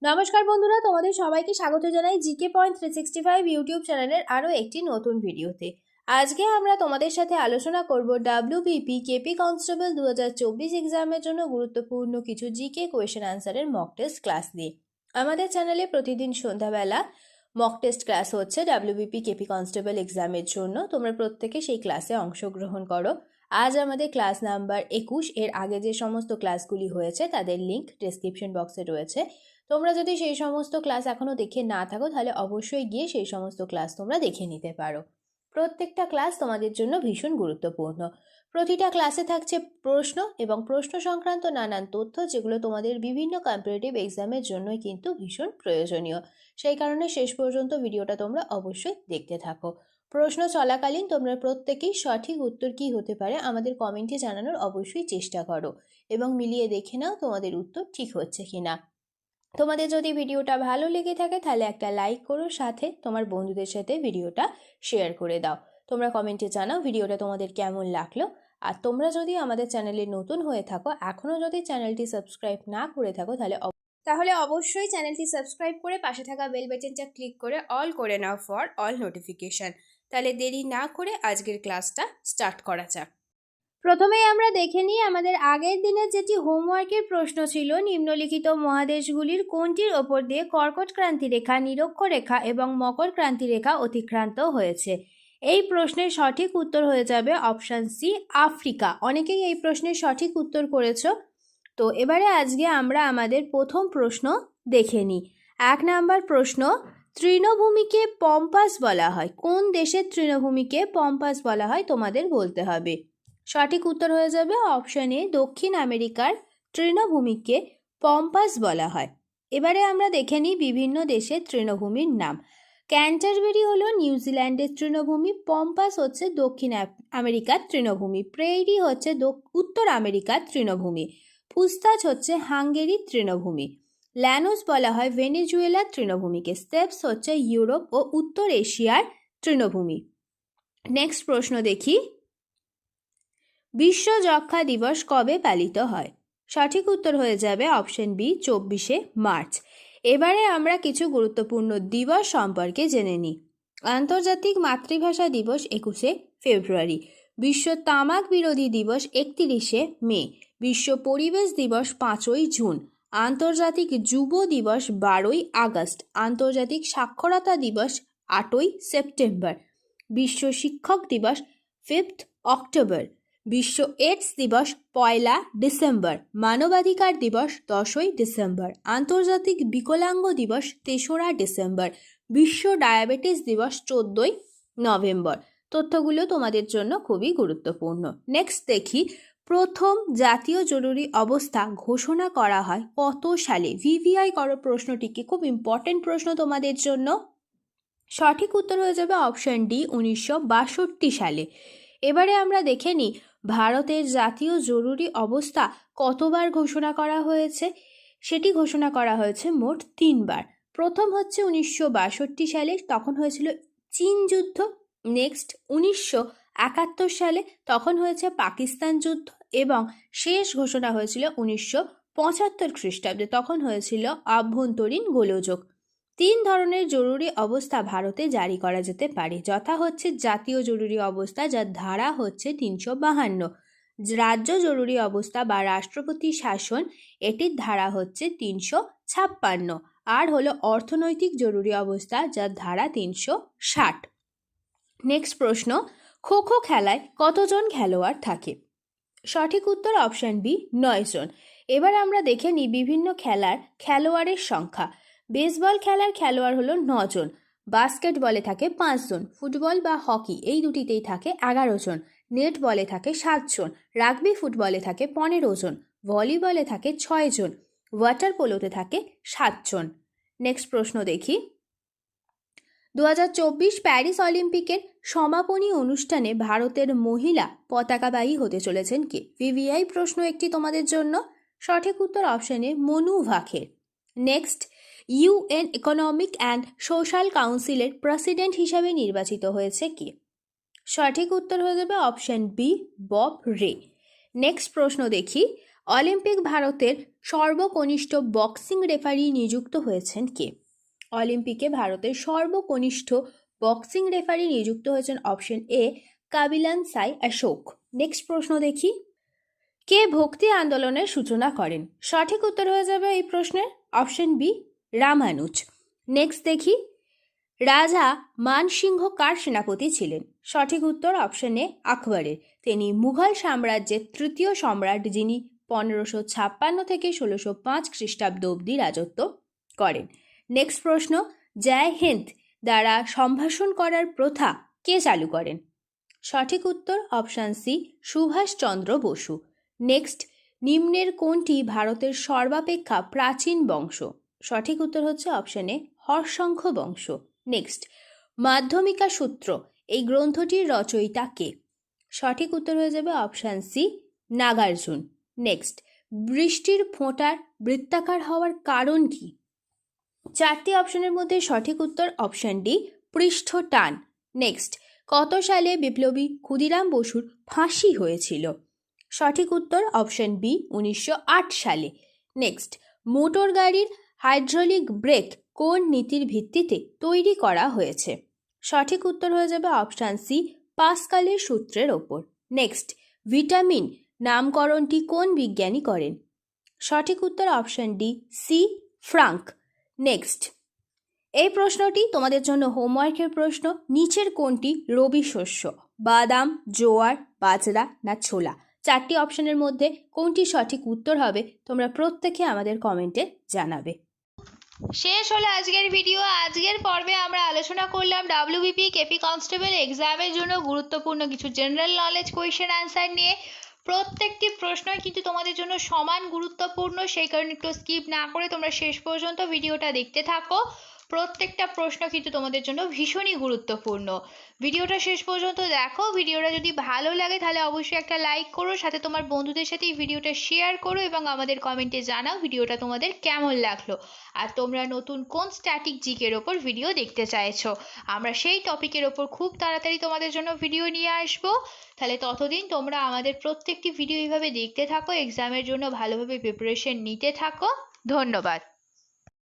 নমস্কার বন্ধুরা, তোমাদের সবাইকে স্বাগত জানাই জিকে পয়েন্ট 365 ইউটিউব চ্যানেলের আরও একটি নতুন ভিডিওতে। আজকে আমরা তোমাদের সাথে আলোচনা করব ডাব্লিউবিপি কেপি কনস্টেবল 2024 এক্সামের জন্য গুরুত্বপূর্ণ কিছু জিকে কোয়েশ্চেন আনসারের মক টেস্ট ক্লাস নিয়ে। আমাদের চ্যানেলে প্রতিদিন সন্ধ্যাবেলা মক টেস্ট ক্লাস হচ্ছে ডাব্লিউবিপি কেপি কনস্টেবল এক্সামের জন্য। তোমরা প্রত্যেকে সেই ক্লাসে অংশগ্রহণ করো। আজ আমাদের ক্লাস নাম্বার 21। এর আগে যে সমস্ত ক্লাসগুলি হয়েছে তাদের লিঙ্ক ডেসক্রিপশন বক্সে রয়েছে। তোমরা যদি সেই সমস্ত ক্লাস এখনও দেখে না থাকো তাহলে অবশ্যই গিয়ে সেই সমস্ত ক্লাস তোমরা দেখে নিতে পারো। প্রত্যেকটা ক্লাস তোমাদের জন্য ভীষণ গুরুত্বপূর্ণ। প্রতিটা ক্লাসে থাকছে প্রশ্ন এবং প্রশ্ন সংক্রান্ত নানান তথ্য, যেগুলো তোমাদের বিভিন্ন কম্পিটিটিভ এক্সামের জন্যই কিন্তু ভীষণ প্রয়োজনীয়। সেই কারণে শেষ পর্যন্ত ভিডিওটা তোমরা অবশ্যই দেখতে থাকো। প্রশ্ন চলাকালীন তোমরা প্রত্যেকেই সঠিক উত্তর কী হতে পারে আমাদের কমেন্টে জানানোর অবশ্যই চেষ্টা করো এবং মিলিয়ে দেখে নাও তোমাদের উত্তর ঠিক হচ্ছে কিনা। তোমাদের যদি ভিডিওটা ভালো লেগে থাকে তাহলে একটা লাইক করো, সাথে তোমার বন্ধুদের সাথে ভিডিওটা শেয়ার করে দাও। তোমরা কমেন্টে জানাও ভিডিওটা তোমাদের কেমন লাগলো। আর তোমরা যদি আমাদের চ্যানেলে নতুন হয়ে থাকো, এখনও যদি চ্যানেলটি সাবস্ক্রাইব না করে থাকো তাহলে অবশ্যই চ্যানেলটি সাবস্ক্রাইব করে পাশে থাকা বেল বাটনটা ক্লিক করে অল করে নাও ফর অল নোটিফিকেশান। তাহলে দেরি না করে আজকের ক্লাসটা স্টার্ট করা যাক। প্রথমেই আমরা দেখে নিই আমাদের আগের দিনের যেটি হোমওয়ার্কের প্রশ্ন ছিল, নিম্নলিখিত মহাদেশগুলির কোনটির ওপর দিয়ে কর্কট ক্রান্তি রেখা, নিরক্ষরেখা এবং মকর ক্রান্তি রেখা অতিক্রান্ত হয়েছে। এই প্রশ্নের সঠিক উত্তর হয়ে যাবে অপশান সি, আফ্রিকা। অনেকেই এই প্রশ্নের সঠিক উত্তর করেছ। তো এবারে আজকে আমরা আমাদের প্রথম প্রশ্ন দেখে নিই। 1 নাম্বার প্রশ্ন, তৃণভূমিকে পম্পাস বলা হয়। কোন দেশের তৃণভূমিকে পম্পাস বলা হয় তোমাদের বলতে হবে। সঠিক উত্তর হয়ে যাবে অপশন এ, দক্ষিণ আমেরিকার তৃণভূমিকে পম্পাস বলা হয়। এবারে আমরা দেখে নিই বিভিন্ন দেশের তৃণভূমির নাম। ক্যান্টারবেরি হলো নিউজিল্যান্ডের তৃণভূমি, পম্পাস হচ্ছে দক্ষিণ আমেরিকার তৃণভূমি, প্রেইরি হচ্ছে উত্তর আমেরিকার তৃণভূমি, ফুস্তাচ হচ্ছে হাঙ্গেরির তৃণভূমি, ল্যানোস বলা হয় ভেনেজুয়েলার তৃণভূমিকে, স্টেপস হচ্ছে ইউরোপ ও উত্তর এশিয়ার তৃণভূমি। নেক্সট প্রশ্ন দেখি, বিশ্ব যক্ষ্মা দিবস কবে পালিত হয়। সঠিক উত্তর হয়ে যাবে অপশন বি, 24শে মার্চ। এবারে আমরা কিছু গুরুত্বপূর্ণ দিবস সম্পর্কে জেনে নিই। আন্তর্জাতিক মাতৃভাষা দিবস 21শে ফেব্রুয়ারি, বিশ্ব তামাক বিরোধী দিবস 31শে মে, বিশ্ব পরিবেশ দিবস 5ই জুন, আন্তর্জাতিক যুব দিবস 12ই আগস্ট, আন্তর্জাতিক সাক্ষরতা দিবস 8ই সেপ্টেম্বর, বিশ্ব শিক্ষক দিবস 5 অক্টোবর, বিশ্ব এইডস দিবস 1 ডিসেম্বর, মানবাধিকার দিবস 10ই ডিসেম্বর, আন্তর্জাতিক বিকলাঙ্গ দিবস 3রা ডিসেম্বর, বিশ্ব ডায়াবেটিস দিবস 14ই নভেম্বর। তথ্যগুলো তোমাদের জন্য খুবই গুরুত্বপূর্ণ। নেক্সট দেখি, প্রথম জাতীয় জরুরি অবস্থা ঘোষণা করা হয় কত সালে। ভিভিআই করো প্রশ্নটিকে, খুব ইম্পর্টেন্ট প্রশ্ন তোমাদের জন্য। সঠিক উত্তর হয়ে যাবে অপশন ডি, 1962 সালে। এবারে আমরা দেখে নিই ভারতের জাতীয় জরুরি অবস্থা কতবার ঘোষণা করা হয়েছে। সেটি ঘোষণা করা হয়েছে মোট 3বার। প্রথম হচ্ছে 1962 সালে, তখন হয়েছিল চীন যুদ্ধ। নেক্সট 1971 সালে, তখন হয়েছে পাকিস্তান যুদ্ধ। এবং শেষ ঘোষণা হয়েছিল 1975 খ্রিস্টাব্দে, তখন হয়েছিল আভ্যন্তরীণ গোলযোগ। 3 ধরনের জরুরি অবস্থা ভারতে জারি করা যেতে পারে, যথা হচ্ছে জাতীয় জরুরি অবস্থা, যার ধারা হচ্ছে 352, রাজ্য জরুরি অবস্থা বা রাষ্ট্রপতি শাসন, এটির ধারা হচ্ছে 356, আর হলো অর্থনৈতিক জরুরি অবস্থা, যার ধারা 360। নেক্সট প্রশ্ন, খো খো খেলায় কতজন খেলোয়াড় থাকে। সঠিক উত্তর অপশন বি, 9 জন। এবার আমরা দেখে নিই বিভিন্ন খেলার খেলোয়াড়ের সংখ্যা। বেসবল খেলার খেলোয়াড় হলো 9 জন, বাস্কেটবলে থাকে 5 জন, ফুটবল বা হকি এই দুটিতেই থাকে 11 জন, নেটবলে থাকে 7 জন, রাগবি ফুটবলে থাকে 15 জন, ভলিবলে থাকে 6 জন, ওয়াটার পোলোতে থাকে 7 জন। নেক্সট প্রশ্ন দেখি, 2024 প্যারিস অলিম্পিকের সমাপনী অনুষ্ঠানে ভারতের মহিলা পতাকাবাহী হতে চলেছেন কে। ভিভিআই প্রশ্ন একটি তোমাদের জন্য। সঠিক উত্তর অপশনে Manu Bhaker. Next, UN economic and social কাউন্সিলের প্রেসিডেন্ট হিসাবে নির্বাচিত হয়েছে কে। সঠিক উত্তর হয়ে যাবে অপশন বি, বব রে। নেক্সট প্রশ্ন দেখি, অলিম্পিক ভারতের সর্বকনিষ্ঠ বক্সিং রেফারি নিযুক্ত হয়েছেন কে? অলিম্পিকে ভারতের সর্বকনিষ্ঠ বক্সিং রেফারি নিযুক্ত হয়েছেন option A Kabilan Sai Ashok. Next প্রশ্ন দেখি, কে ভক্তি আন্দোলনের সূচনা করেন? সঠিক উত্তর হয়ে যাবে এই প্রশ্নের অপশন বি রামানুজ। নেক্সট দেখি, রাজা মানসিংহ কার সেনাপতি ছিলেন? সঠিক উত্তর অপশন এ আকবরের। তিনি মুঘল সাম্রাজ্যের তৃতীয় সম্রাট, যিনি 1556 থেকে 1605 খ্রিস্টাব্দ অবধি রাজত্ব করেন। নেক্সট প্রশ্ন, জয় হিন্দ দ্বারা সম্ভাষণ করার প্রথা কে চালু করেন? সঠিক উত্তর option C Subhash Chandra Basu. Next, নিম্নের কোনটি ভারতের সর্বাপেক্ষা প্রাচীন বংশ? সঠিক উত্তর হচ্ছে অপশন এ হর্ষঙ্খ বংশ। নেক্সট, মাধ্যমিকা সূত্র এই গ্রন্থটির রচয়িতা কে? সঠিক উত্তর হয়ে যাবে অপশন সি নাগার্জুন। নেক্সট, বৃষ্টির ফোঁটার বৃত্তাকার হওয়ার কারণ কি? চারটি অপশনের মধ্যে সঠিক উত্তর অপশন ডি পৃষ্ঠ টান। নেক্সট, কত সালে বিপ্লবী ক্ষুদিরাম বসুর ফাঁসি হয়েছিল? সঠিক উত্তর অপশন বি 1908 সালে। নেক্সট, মোটর গাড়ির হাইড্রোলিক ব্রেক কোন নীতির ভিত্তিতে তৈরি করা হয়েছে? সঠিক উত্তর হয়ে যাবে অপশন সি পাস্কালের সূত্রের ওপর। নেক্সট, ভিটামিন নামকরণটি কোন বিজ্ঞানী করেন? সঠিক উত্তর option D C Frank. Next, এই প্রশ্নটি তোমাদের জন্য হোমওয়ার্কের প্রশ্ন, নিচের কোনটি রবি শস্য? বাদাম, জোয়ার, বাজরা না ছোলা? চারটি অপশনের মধ্যে কোনটি সঠিক উত্তর হবে তোমরা প্রত্যেকে আমাদের কমেন্টে জানাবে। শেষ হলো আজকের ভিডিও। আজকের পর্বে আমরা আলোচনা করলাম ডাব্লিউবিপি কেপি কনস্টেবল এক্সামের জন্য গুরুত্বপূর্ণ কিছু জেনারেল নলেজ কোয়েশ্চেন অ্যান্সার নিয়ে। প্রত্যেকটি প্রশ্নই কিন্তু তোমাদের জন্য সমান গুরুত্বপূর্ণ, সেই কারণে একটু স্কিপ না করে তোমরা শেষ পর্যন্ত ভিডিওটা দেখতে থাকো। প্রত্যেকটা প্রশ্ন কিন্তু তোমাদের জন্য ভীষণই গুরুত্বপূর্ণ। ভিডিওটা শেষ পর্যন্ত দেখো। ভিডিওটা যদি ভালো লাগে তাহলে অবশ্যই একটা লাইক করো, সাথে তোমার বন্ধুদের সাথে এই ভিডিওটা শেয়ার করো এবং আমাদের কমেন্টে জানাও ভিডিওটা তোমাদের কেমন লাগলো, আর তোমরা নতুন কোন স্ট্যাটিক জিকের ওপর ভিডিও দেখতে চাইছো। আমরা সেই টপিকের ওপর খুব তাড়াতাড়ি তোমাদের জন্য ভিডিও নিয়ে আসবো। তাহলে ততদিন তোমরা আমাদের প্রত্যেকটি ভিডিও এইভাবে দেখতে থাকো, এক্সামের জন্য ভালোভাবে প্রিপারেশন নিতে থাকো। ধন্যবাদ।